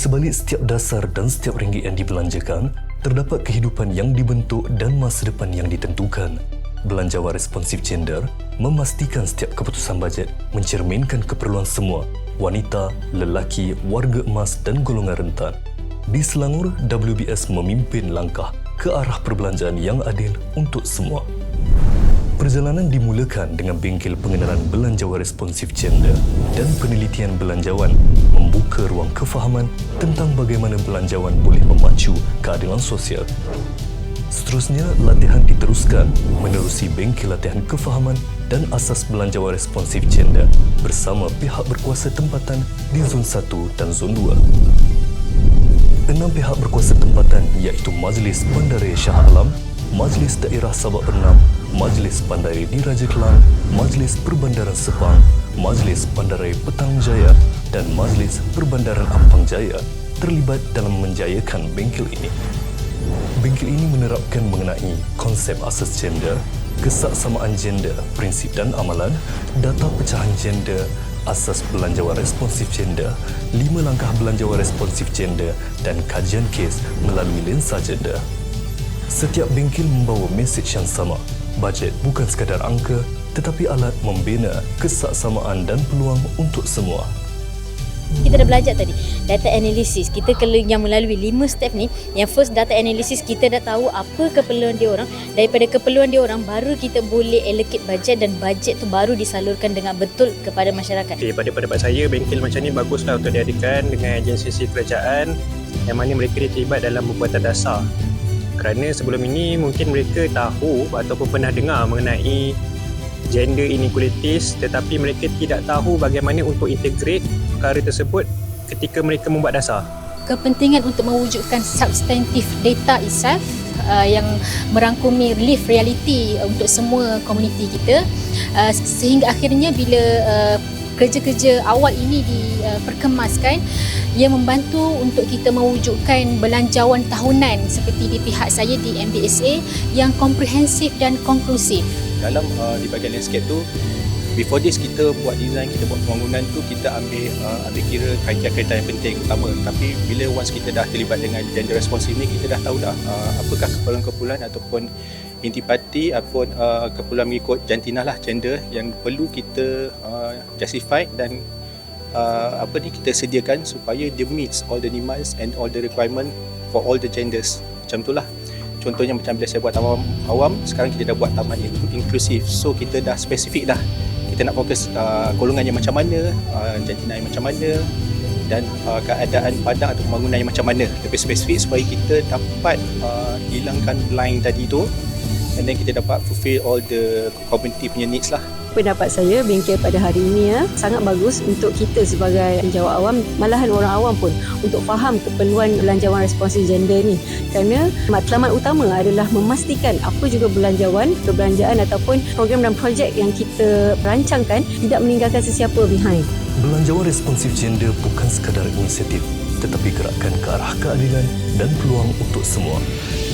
sebalik setiap dasar dan setiap ringgit yang dibelanjakan, terdapat kehidupan yang dibentuk dan masa depan yang ditentukan. Belanjawan responsif gender memastikan setiap keputusan bajet mencerminkan keperluan semua, wanita, lelaki, warga emas dan golongan rentan. Di Selangor, WBS memimpin langkah ke arah perbelanjaan yang adil untuk semua. Perjalanan dimulakan dengan bengkel pengenalan belanjawan responsif gender dan penelitian belanjawan membuka ruang kefahaman tentang bagaimana belanjawan boleh memacu keadilan sosial. Seterusnya, latihan diteruskan menerusi bengkel latihan kefahaman dan asas belanjawan responsif gender bersama pihak berkuasa tempatan di Zon 1 dan Zon 2. 6 pihak berkuasa tempatan iaitu Majlis Bandaraya Shah Alam, Majlis Daerah Sabak Bernam, Majlis Bandaraya Diraja Kelang, Majlis Perbandaran Sepang, Majlis Bandaraya Petang Jaya dan Majlis Perbandaran Ampang Jaya terlibat dalam menjayakan bengkel ini. Bengkel ini menerapkan mengenai konsep asas gender, kesaksamaan gender, prinsip dan amalan, data pecahan gender, asas belanjawan responsif gender, 5 langkah belanjawan responsif gender dan kajian kes melalui lensa gender. Setiap bengkel membawa mesej yang sama. Bajet bukan sekadar angka tetapi alat membina kesaksamaan dan peluang untuk semua. Kita dah belajar tadi data analisis. Kita yang melalui 5 step ni, yang first data analisis, kita dah tahu apa keperluan dia orang. Daripada keperluan dia orang baru kita boleh allocate bajet dan bajet tu baru disalurkan dengan betul kepada masyarakat. Pada pendapat saya, bengkel macam ni baguslah untuk diadakan dengan agensi kerajaan yang mana mereka terlibat dalam pembuatan dasar. Kerana sebelum ini mungkin mereka tahu ataupun pernah dengar mengenai gender inequalities tetapi mereka tidak tahu bagaimana untuk integrate perkara tersebut ketika mereka membuat dasar. Kepentingan untuk mewujudkan substantive data itself yang merangkumi live reality untuk semua komuniti kita sehingga akhirnya bila kerja-kerja awal ini diperkemaskan, ia membantu untuk kita mewujudkan belanjawan tahunan seperti di pihak saya di MBSA yang komprehensif dan konklusif. Dalam di bahagian landscape tu, before this kita buat design, kita buat pembangunan tu, kita ambil kira kriteria-kriteria yang penting utama. Tapi bila once kita dah terlibat dengan gender responsive ni, kita dah tahu dah apakah keperluan-keperluan ataupun intipati ataupun keperluan mengikut jantinah lah gender yang perlu kita justify dan kita sediakan supaya dia meets all the demands and all the requirement for all the genders. Macam itulah. Contohnya macam bila saya buat taman awam, sekarang kita dah buat taman inklusif. So kita dah spesifik dah. Kita nak fokus golongan yang macam mana, jantinah yang macam mana dan keadaan padang atau pembangunan yang macam mana. Lebih spesifik supaya kita dapat hilangkan line tadi tu and then kita dapat fulfill all the community punya needs lah. Pendapat saya, bengkel pada hari ini sangat bagus untuk kita sebagai penjawat awam, malahan orang awam pun untuk faham keperluan belanjawan responsif gender ni. Kerana matlamat utama adalah memastikan apa juga belanjawan, perbelanjaan ataupun program dan projek yang kita rancangkan tidak meninggalkan sesiapa behind. Belanjawan responsif gender bukan sekadar inisiatif tetapi gerakan ke arah keadilan dan peluang untuk semua.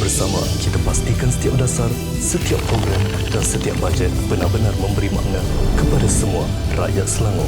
Bersama, kita pastikan setiap dasar, setiap program dan setiap bajet benar-benar memberi makna kepada semua rakyat Selangor.